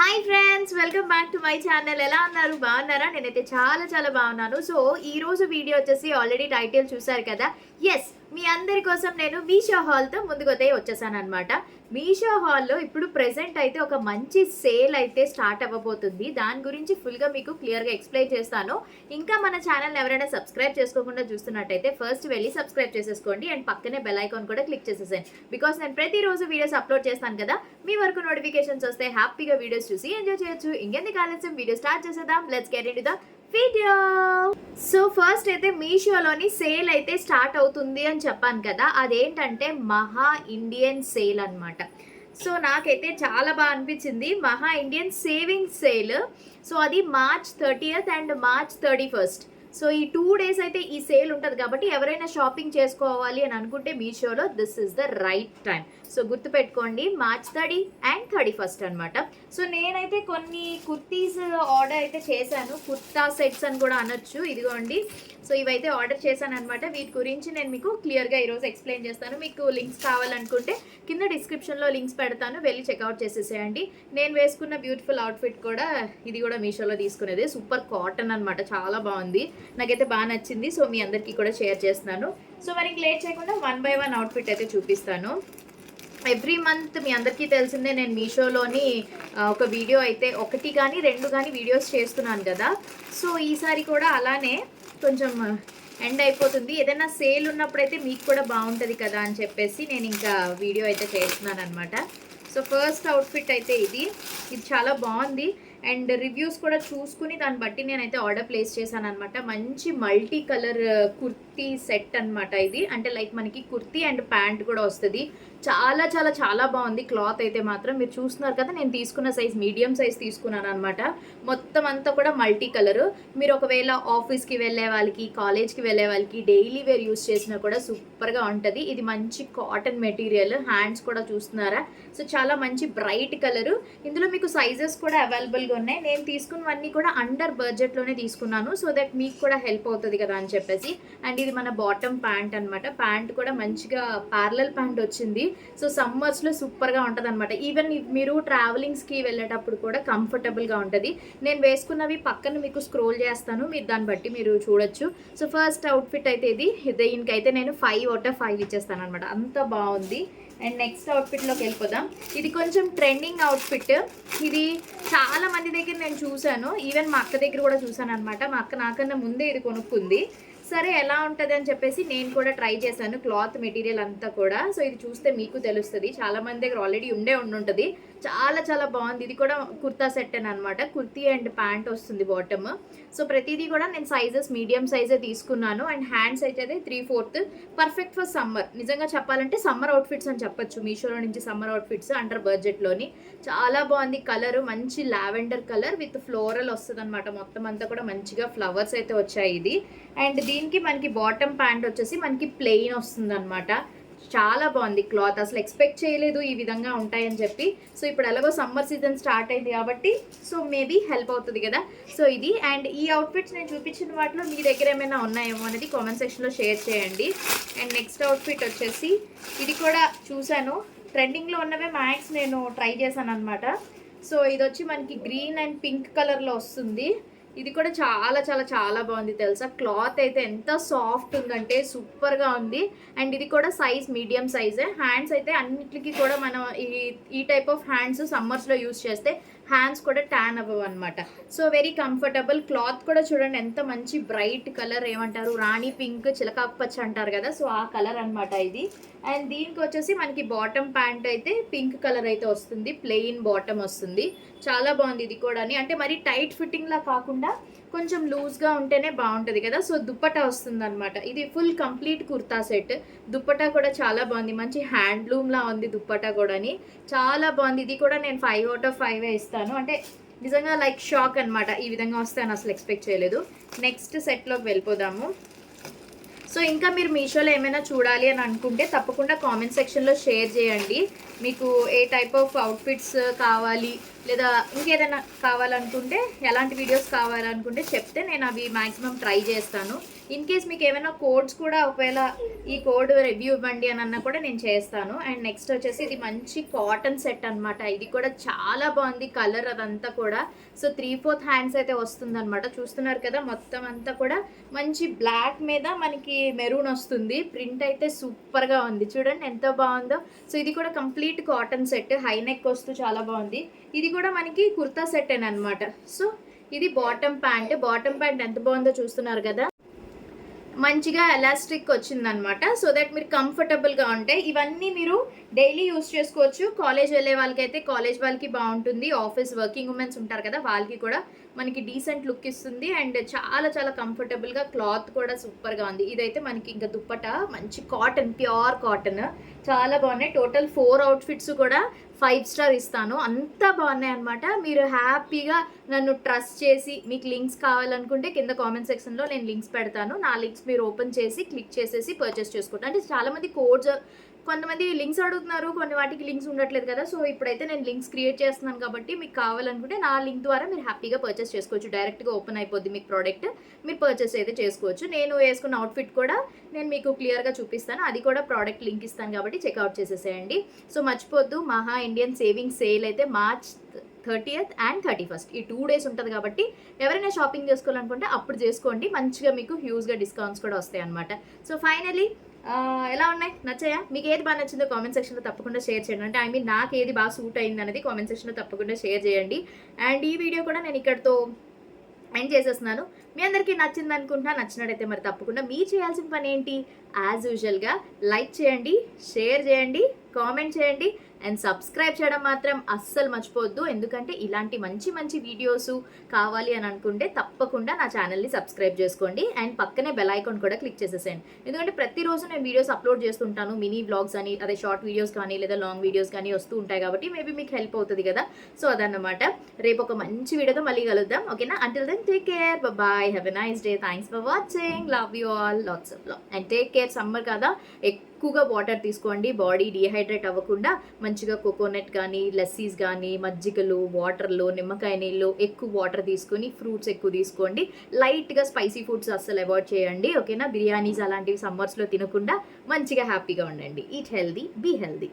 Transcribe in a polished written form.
Hi friends, welcome back to my channel. ఎలా ఉన్నారు? బాగున్నారా? నేనైతే చాలా చాలా బాగున్నాను. సో ఈ రోజు వీడియో వచ్చేసి ఆల్రెడీ టైటిల్ చూసారు కదా. ఎస్, మీ అందరి కోసం నేను మీషో హాల్తో ముందుకైతే వచ్చేసాను అనమాట. మీషో హాల్లో ఇప్పుడు ప్రెసెంట్ అయితే ఒక మంచి సేల్ అయితే స్టార్ట్ అవ్వబోతుంది. దాని గురించి ఫుల్గా మీకు క్లియర్గా ఎక్స్ప్లెయిన్ చేస్తాను. ఇంకా మన ఛానల్ ఎవరైనా సబ్స్క్రైబ్ చేసుకోకుండా చూస్తున్నట్టయితే ఫస్ట్ వెళ్ళి సబ్స్క్రైబ్ చేసేసుకోండి అండ్ పక్కనే బెల్ ఐకాన్ కూడా క్లిక్ చేసేసాను. బికాస్ నేను ప్రతిరోజు వీడియోస్ అప్లోడ్ చేస్తాను కదా, మీ వరకు నోటిఫికేషన్స్ వస్తే హ్యాపీగా వీడియోస్ చూసి ఎంజాయ్ చేయొచ్చు. ఇంకెందుకు ఆలస్యం, వీడియో స్టార్ట్ చేసేద్దాం. Let's get into the video. So first అయితే మీషోలోని సేల్ అయితే స్టార్ట్ అవుతుంది అని చెప్పాను కదా, అదేంటంటే మహా ఇండియన్ సేల్ అనమాట. సో నాకైతే చాలా బాగా అనిపించింది, మహా ఇండియన్ సేవింగ్ సేల్. సో అది March 30th and March 31st. So ఈ 2 days అయితే ఈ సేల్ ఉంటుంది కాబట్టి ఎవరైనా షాపింగ్ చేసుకోవాలి అని అనుకుంటే మీషోలో this is the right time. So గుర్తుపెట్టుకోండి, March 30 అండ్ 31st అనమాట. సో నేనైతే కొన్ని కుర్తీస్ ఆర్డర్ అయితే చేశాను, కుర్తా సెట్స్ అని కూడా అనొచ్చు. ఇదిగోండి, సో ఇవైతే ఆర్డర్ చేశాను అనమాట. వీటి గురించి నేను మీకు క్లియర్గా ఈరోజు ఎక్స్ప్లెయిన్ చేస్తాను. మీకు లింక్స్ కావాలనుకుంటే కింద డిస్క్రిప్షన్లో లింక్స్ పెడతాను, వెళ్ళి చెక్అవుట్ చేసేసేయండి. నేను వేసుకున్న బ్యూటిఫుల్ అవుట్ఫిట్ కూడా ఇది కూడా మీషోలో తీసుకునేది. సూపర్ కాటన్ అనమాట, చాలా బాగుంది, నాకైతే బాగా నచ్చింది. సో మీ అందరికీ కూడా షేర్ చేస్తున్నాను. సో మనకి లేట్ చేయకుండా 1 by 1 అవుట్ఫిట్ అయితే చూపిస్తాను. ఎవ్రీ మంత్ మీ అందరికీ తెలిసిందే, నేను మీషోలోని ఒక వీడియో అయితే 1 కానీ 2 కానీ వీడియోస్ చేస్తున్నాను కదా. సో ఈసారి కూడా అలానే కొంచెం ఎండ్ అయిపోతుంది. ఏదైనా సేల్ ఉన్నప్పుడైతే మీకు కూడా బాగుంటుంది కదా అని చెప్పేసి నేను ఇంకా వీడియో అయితే చేస్తున్నాను అనమాట. సో ఫస్ట్ అవుట్ఫిట్ అయితే ఇది చాలా బాగుంది అండ్ రివ్యూస్ కూడా చూసుకుని దాన్ని బట్టి నేనైతే ఆర్డర్ ప్లేస్ చేశాను అనమాట. మంచి మల్టీ కలర్ కుర్తీ సెట్ అనమాట ఇది. అంటే లైక్ మనకి కుర్తీ అండ్ ప్యాంట్ కూడా వస్తుంది. చాలా చాలా చాలా బాగుంది క్లాత్ అయితే మాత్రం. మీరు చూస్తున్నారు కదా, నేను తీసుకున్న సైజ్ మీడియం సైజ్ తీసుకున్నాను అనమాట. మొత్తం అంతా కూడా మల్టీ కలరు. మీరు ఒకవేళ ఆఫీస్కి వెళ్ళే వాళ్ళకి, కాలేజ్కి వెళ్ళే వాళ్ళకి డైలీ వేర్ యూస్ చేసినా కూడా సూపర్గా ఉంటుంది. ఇది మంచి కాటన్ మెటీరియల్. హ్యాండ్స్ కూడా చూస్తున్నారా, సో చాలా మంచి బ్రైట్ కలరు. ఇందులో మీకు సైజెస్ కూడా అవైలబుల్గా ఉన్నాయి. నేను తీసుకున్నవన్నీ కూడా అండర్ బడ్జెట్లోనే తీసుకున్నాను, సో దట్ మీకు కూడా హెల్ప్ అవుతుంది కదా అని చెప్పేసి. అండ్ ఇది మన బాటమ్ ప్యాంట్ అనమాట. ప్యాంట్ కూడా మంచిగా ప్యారలల్ ప్యాంట్ వచ్చింది. సో సమ్మర్స్లో సూపర్గా ఉంటుంది అనమాట. ఈవెన్ మీరు ట్రావెలింగ్స్కి వెళ్ళేటప్పుడు కూడా కంఫర్టబుల్గా ఉంటుంది. నేను వేసుకున్నవి పక్కన మీకు స్క్రోల్ చేస్తాను, మీరు దాన్ని బట్టి మీరు చూడొచ్చు. సో ఫస్ట్ అవుట్ఫిట్ అయితే ఇది. దీనికైతే నేను 5 out of 5 ఇచ్చేస్తాను అనమాట, అంత బాగుంది. అండ్ నెక్స్ట్ అవుట్ఫిట్లోకి వెళ్ళిపోదాం. ఇది కొంచెం ట్రెండింగ్ అవుట్ఫిట్. ఇది చాలా మంది దగ్గర నేను చూశాను, ఈవెన్ మా అక్క దగ్గర కూడా చూశాను అనమాట. మా అక్క నాకన్నా ముందే ఇది కొనుక్కుంది. సరే ఎలా ఉంటుంది అని చెప్పేసి నేను కూడా ట్రై చేశాను, క్లాత్ మెటీరియల్ అంతా కూడా. సో ఇది చూస్తే మీకు తెలుస్తుంది, చాలా మంది దగ్గర ఆల్రెడీ ఉండుంటుంది. చాలా చాలా బాగుంది. ఇది కూడా కుర్తా సెట్ అని అనమాట. కుర్తీ అండ్ ప్యాంట్ వస్తుంది బాటమ్. సో ప్రతిదీ కూడా నేను సైజెస్ మీడియం సైజే తీసుకున్నాను. అండ్ హ్యాండ్స్ అయితే 3/4 పర్ఫెక్ట్ ఫర్ సమ్మర్. నిజంగా చెప్పాలంటే సమ్మర్ అవుట్ఫిట్స్ అని చెప్పొచ్చు. మీషోలో నుంచి సమ్మర్ అవుట్ఫిట్స్ అండర్ బడ్జెట్లోని చాలా బాగుంది. కలర్ మంచి లావెండర్ కలర్ విత్ ఫ్లోరల్ వస్తుంది అనమాట. మొత్తం అంతా కూడా మంచిగా ఫ్లవర్స్ అయితే వచ్చాయి ఇది. అండ్ దీనికి మనకి బాటమ్ ప్యాంట్ వచ్చేసి మనకి ప్లెయిన్ వస్తుంది అనమాట. చాలా బాగుంది క్లాత్, అసలు ఎక్స్పెక్ట్ చేయలేదు ఈ విధంగా ఉంటాయని చెప్పి. సో ఇప్పుడు ఎలాగో సమ్మర్ సీజన్ స్టార్ట్ అయింది కాబట్టి సో మేబీ హెల్ప్ అవుతుంది కదా. సో ఇది. అండ్ ఈ అవుట్ఫిట్స్ నేను చూపించిన వాటిలో మీ దగ్గర ఏమైనా ఉన్నాయేమో అనేది కామెంట్ సెక్షన్లో షేర్ చేయండి. అండ్ నెక్స్ట్ అవుట్ఫిట్ వచ్చేసి ఇది కూడా చూశాను, ట్రెండింగ్లో ఉన్నవే మ్యాక్స్ నేను ట్రై చేశాను అనమాట. సో ఇది వచ్చి మనకి గ్రీన్ అండ్ పింక్ కలర్లో వస్తుంది. ఇది కూడా చాలా చాలా చాలా బాగుంది తెలుసా. క్లాత్ అయితే ఎంత సాఫ్ట్ ఉందంటే సూపర్గా ఉంది. అండ్ ఇది కూడా సైజ్ మీడియం సైజే. హ్యాండ్స్ అయితే అన్నిటికీ కూడా మనం ఈ టైప్ ఆఫ్ హ్యాండ్స్ సమ్మర్స్లో యూస్ చేస్తే హ్యాండ్స్ కూడా ట్యాన్ అవ్వవు అనమాట. So very comfortable. క్లాత్ కూడా చూడండి ఎంత మంచి బ్రైట్ కలర్, ఏమంటారు రాణి పింక్, చిలకాపచ్చ అంటారు కదా, సో ఆ కలర్ అనమాట ఇది. అండ్ దీనికి వచ్చేసి మనకి బాటమ్ ప్యాంట్ అయితే పింక్ కలర్ అయితే వస్తుంది, ప్లెయిన్ బాటమ్ వస్తుంది. చాలా బాగుంది ఇది కూడా. అంటే మరి టైట్ ఫిట్టింగ్లా కాకుండా కొంచెం లూజ్గా ఉంటేనే బాగుంటుంది కదా. సో దుప్పటా వస్తుంది అనమాట. ఇది full complete kurta set. Dupatta కూడా చాలా బాగుంది, మంచి హ్యాండ్లూమ్లా ఉంది దుప్పటా కూడా. చాలా బాగుంది. ఇది కూడా నేను 5 out of 5 ఇస్తాను. అంటే నిజంగా లైక్ షాక్ అనమాట, ఈ విధంగా వస్తాను అసలు ఎక్స్పెక్ట్ చేయలేదు. నెక్స్ట్ సెట్లోకి వెళ్ళిపోదాము. సో ఇంకా మీరు మీషోలో ఏమైనా చూడాలి అని అనుకుంటే తప్పకుండా కామెంట్ సెక్షన్లో షేర్ చేయండి. మీకు ఏ టైప్ ఆఫ్ అవుట్ఫిట్స్ కావాలి, లేదా ఇంకేదైనా కావాలనుకుంటే, ఎలాంటి వీడియోస్ కావాలనుకుంటే చెప్తే నేను అవి మ్యాక్సిమం ట్రై చేస్తాను. ఇన్ కేస్ మీకు ఏమైనా కోడ్స్ కూడా ఒకవేళ ఈ కోడ్ రివ్యూ ఇవ్వండి అని అన్నా కూడా నేను చేస్తాను. అండ్ నెక్స్ట్ వచ్చేసి ఇది మంచి కాటన్ సెట్ అనమాట. ఇది కూడా చాలా బాగుంది కలర్ అదంతా కూడా. సో 3/4 హ్యాండ్స్ అయితే వస్తుందన్నమాట. చూస్తున్నారు కదా, మొత్తం అంతా కూడా మంచి బ్లాక్ మీద మనకి మెరూన్ వస్తుంది. ప్రింట్ అయితే సూపర్గా ఉంది, చూడండి ఎంత బాగుందో. సో ఇది కూడా complete cotton set, high neck వస్తూ చాలా బాగుంది. ఇది కూడా మనకి కుర్తా సెట్ అనమాట. సో ఇది బాటమ్ ప్యాంట్ ఎంత బాగుందో చూస్తున్నారు కదా, మంచిగా ఎలాస్టిక్ వచ్చిందనమాట. సో దట్ మీరు కంఫర్టబుల్గా ఉంటాయి. ఇవన్నీ మీరు డైలీ యూస్ చేసుకోవచ్చు. కాలేజ్ వెళ్ళే వాళ్ళకైతే కాలేజ్ వాళ్ళకి బాగుంటుంది. ఆఫీస్ వర్కింగ్ ఉమెన్స్ ఉంటారు కదా, వాళ్ళకి కూడా మనకి డీసెంట్ లుక్ ఇస్తుంది. అండ్ చాలా చాలా కంఫర్టబుల్గా, క్లాత్ కూడా సూపర్గా ఉంది. ఇదైతే మనకి ఇంకా దుప్పట మంచి కాటన్, ప్యూర్ కాటన్, చాలా బాగున్నాయి. టోటల్ 4 అవుట్ఫిట్స్ కూడా 5 స్టార్ ఇస్తాను, అంత బాగున్నాయి అనమాట. మీరు హ్యాపీగా నన్ను ట్రస్ట్ చేసి మీకు లింక్స్ కావాలనుకుంటే కింద కామెంట్ సెక్షన్లో నేను లింక్స్ పెడతాను. నా లింక్స్ మీరు ఓపెన్ చేసి క్లిక్ చేసేసి పర్చేస్ చేసుకుంటాను. అంటే చాలామంది కోడ్స్, కొంతమంది లింక్స్ అడుగుతున్నారు, కొన్ని వాటికి లింక్స్ ఉండట్లేదు కదా. సో ఇప్పుడైతే నేను లింక్స్ క్రియేట్ చేస్తున్నాను కాబట్టి మీకు కావాలనుకుంటే నా లింక్ ద్వారా మీరు హ్యాపీగా పర్చేస్ చేసుకోవచ్చు. డైరెక్ట్గా ఓపెన్ అయిపోద్ది మీకు ప్రోడక్ట్, మీరు పర్చేస్ అయితే చేసుకోవచ్చు. నేను వేసుకున్న అవుట్ఫిట్ కూడా నేను మీకు క్లియర్గా చూపిస్తాను, అది కూడా ప్రోడక్ట్ లింక్ ఇస్తాను కాబట్టి చెక్అవుట్ చేసేసేయండి. సో మర్చిపోద్దు, మహా ఇండియన్ సేవింగ్స్ సేల్ అయితే March 30th and 31st ఈ 2 days ఉంటుంది కాబట్టి ఎవరైనా షాపింగ్ చేసుకోవాలనుకుంటే అప్పుడు చేసుకోండి. మంచిగా మీకు హ్యూజ్గా డిస్కౌంట్స్ కూడా వస్తాయి అనమాట. సో ఫైనలీ ఎలా ఉన్నాయి, నచ్చాయా? మీకు ఏది బాగా నచ్చిందో కామెంట్ సెక్షన్లో తప్పకుండా షేర్ చేయండి. అంటే ఐ మీన్ నాకు ఏది బాగా సూట్ అయింది అనేది కామెంట్ సెక్షన్లో తప్పకుండా షేర్ చేయండి. అండ్ ఈ వీడియో కూడా నేను ఇక్కడితో ఎండ్ చేసేస్తున్నాను. మీ అందరికీ నచ్చింది అనుకుంటున్నా. నచ్చినట్టయితే మరి తప్పకుండా మీరు చేయాల్సిన పని ఏంటి, యాజ్ యూజువల్గా లైక్ చేయండి, షేర్ చేయండి, కామెంట్ చేయండి అండ్ సబ్స్క్రైబ్ చేయడం మాత్రం అస్సలు మర్చిపోవద్దు. ఎందుకంటే ఇలాంటి మంచి మంచి వీడియోస్ కావాలి అని అనుకుంటే తప్పకుండా నా ఛానల్ని సబ్స్క్రైబ్ చేసుకోండి. అండ్ పక్కనే బెల్ ఐకాన్ కూడా క్లిక్ చేసేసేయండి. ఎందుకంటే ప్రతిరోజు నేను వీడియోస్ అప్లోడ్ చేస్తుంటాను, మినీ వ్లాగ్స్ అని, అదే షార్ట్ వీడియోస్ కానీ లేదా లాంగ్ వీడియోస్ కానీ వస్తూ ఉంటాయి కాబట్టి మేబీ మీకు హెల్ప్ అవుతుంది కదా. సో అదన్నమాట. రేపు ఒక మంచి వీడియోతో మళ్ళీ కలుద్దాం, ఓకేనా? Until then take care, bye, have a nice day, thanks for watching, love you all, lots of love and take care. Summer కదా, ఎక్కువగా వాటర్ తీసుకోండి, బాడీ డీహైడ్రేట్ అవ్వకుండా. మంచిగా కోకోనట్ కానీ, లస్సీస్ కానీ, మజ్జిగలు, వాటర్లో నిమ్మకాయ నీళ్ళు, ఎక్కువ వాటర్ తీసుకొని ఫ్రూట్స్ ఎక్కువ తీసుకోండి. లైట్గా స్పైసీ ఫుడ్స్ అస్సలు అవాయిడ్ చేయండి, ఓకేనా? బిర్యానీస్ అలాంటివి సమ్మర్స్లో తినకుండా మంచిగా హ్యాపీగా ఉండండి. Eat healthy, be healthy.